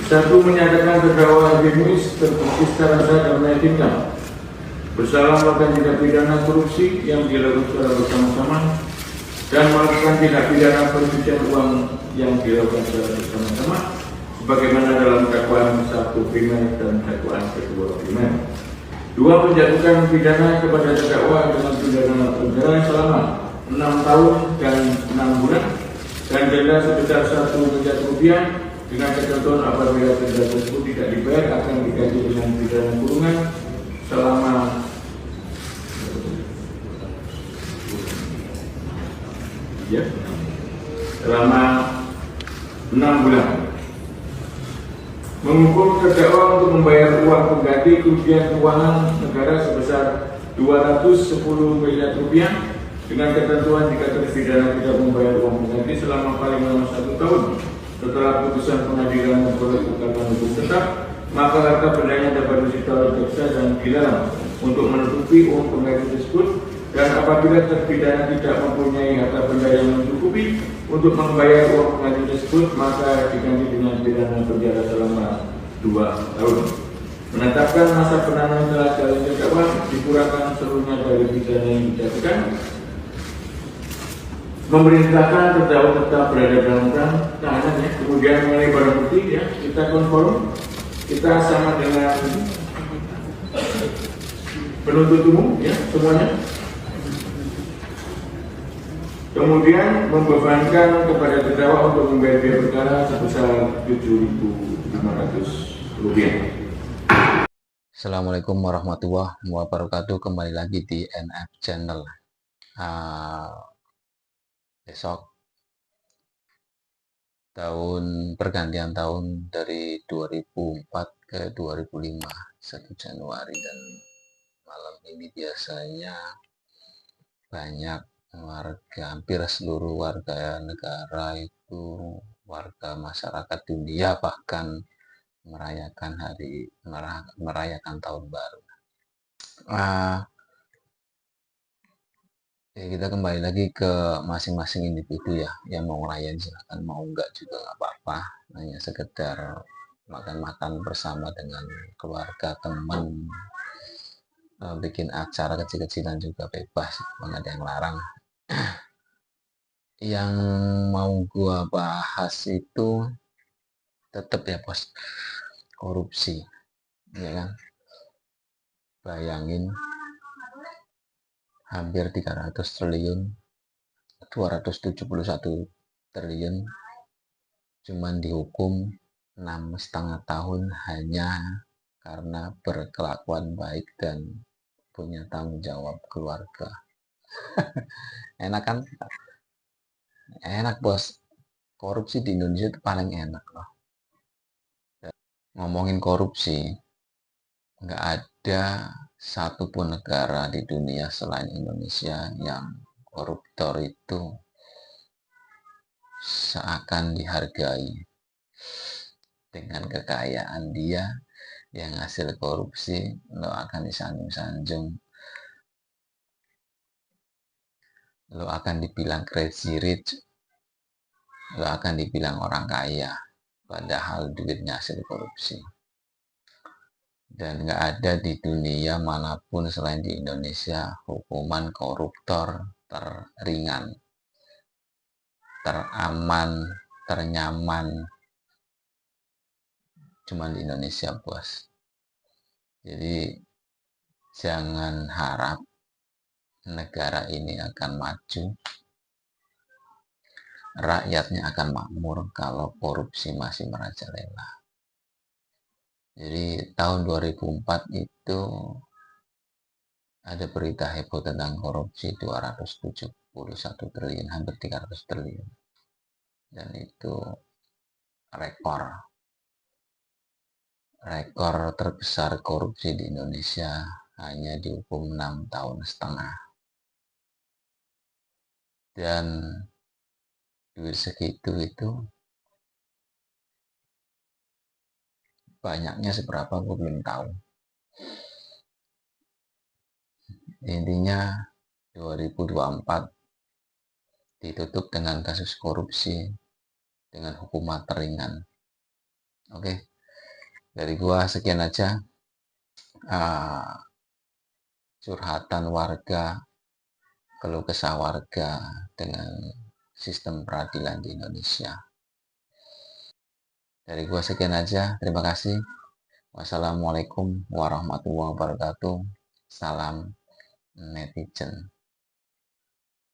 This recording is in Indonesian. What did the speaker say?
Satu, menyatakan terdakwa Haji Muiz terbukti secara sah dan meyakinkan bersalah melakukan tindak pidana korupsi yang dilakukan secara bersama-sama dan melakukan tindak pidana pencucian uang yang dilakukan secara bersama-sama sebagaimana dalam dakwaan 1 primer dan dakwaan kedua primer. 2, menjatuhkan pidana kepada terdakwa dengan pidana penjara selama 6 tahun dan 6 bulan dan denda sebesar 1 miliar rupiah dengan ketentuan apabila denda tersebut tidak dibayar akan diganti dengan pidana kurungan selama selama 6 bulan. Menghukum terdakwa untuk membayar uang pengganti kerugian keuangan negara sebesar 210 miliar rupiah dengan ketentuan jika terpidana tidak membayar uang pengganti selama paling lama 1 tahun setelah putusan pengadilan memperoleh kekuatan hukum tetap, maka harta bendanya dapat disita oleh jaksa dan dilarang untuk menutupi uang pengganti tersebut. Dan apabila terpidana tidak mempunyai harta benda yang mencukupi untuk membayar uang pengganti tersebut, maka diganti dengan pidana penjara selama 2 tahun. Menetapkan masa penahanan telah jalan terdakwa dikurangkan seluruhnya dari pidana yang dijatuhkan. Memerintahkan terdakwa tetap berada dalam tahanan ya. Kemudian mengenai barang bukti ya, kita konform, kita sama dengan penuntut umum ya semuanya. Kemudian membebankan kepada terdakwa untuk membayar biaya perkara sebesar Rp7.500. Assalamualaikum warahmatullahi wabarakatuh. Kembali lagi di NF Channel. Besok pergantian tahun dari 2004 ke 2005, 1 Januari, dan malam ini biasanya banyak warga, hampir seluruh warga negara itu, warga masyarakat dunia bahkan merayakan tahun baru. Kita kembali lagi ke masing-masing individu ya, yang mau ngerayain silahkan, mau enggak juga nggak apa-apa, hanya sekedar makan-makan bersama dengan keluarga, teman, bikin acara kecil-kecilan juga bebas, nggak ada yang larang. Yang mau gua bahas itu tetap ya bos, korupsi, ya kan? Bayangin, hampir 300 triliun, 271 triliun cuman dihukum 6,5 tahun hanya karena berkelakuan baik dan punya tanggung jawab keluarga. Enak kan? Enak bos, korupsi di Indonesia itu paling enak loh. Ngomongin korupsi, nggak ada satupun negara di dunia selain Indonesia yang koruptor itu seakan dihargai dengan kekayaan dia yang hasil korupsi. Lo akan disanjung-sanjung, lo akan dibilang crazy rich, lo akan dibilang orang kaya, padahal duitnya hasil korupsi. Dan nggak ada di dunia manapun selain di Indonesia hukuman koruptor teringan, teraman, ternyaman, cuma di Indonesia bos. Jadi jangan harap negara ini akan maju, rakyatnya akan makmur kalau korupsi masih merajalela. Jadi tahun 2004 itu ada berita heboh tentang korupsi 271 triliun, hampir 300 triliun. Dan itu rekor terbesar korupsi di Indonesia, hanya dihukum 6,5 tahun. Dan duit segitu itu banyaknya seberapa gue belum tahu. Intinya 2024 ditutup dengan kasus korupsi dengan hukuman teringan. Oke, Dari gua sekian aja curhatan warga, keluh kesah warga dengan sistem peradilan di Indonesia. Dari gua sekian aja, terima kasih. Wassalamualaikum warahmatullahi wabarakatuh. Salam netizen.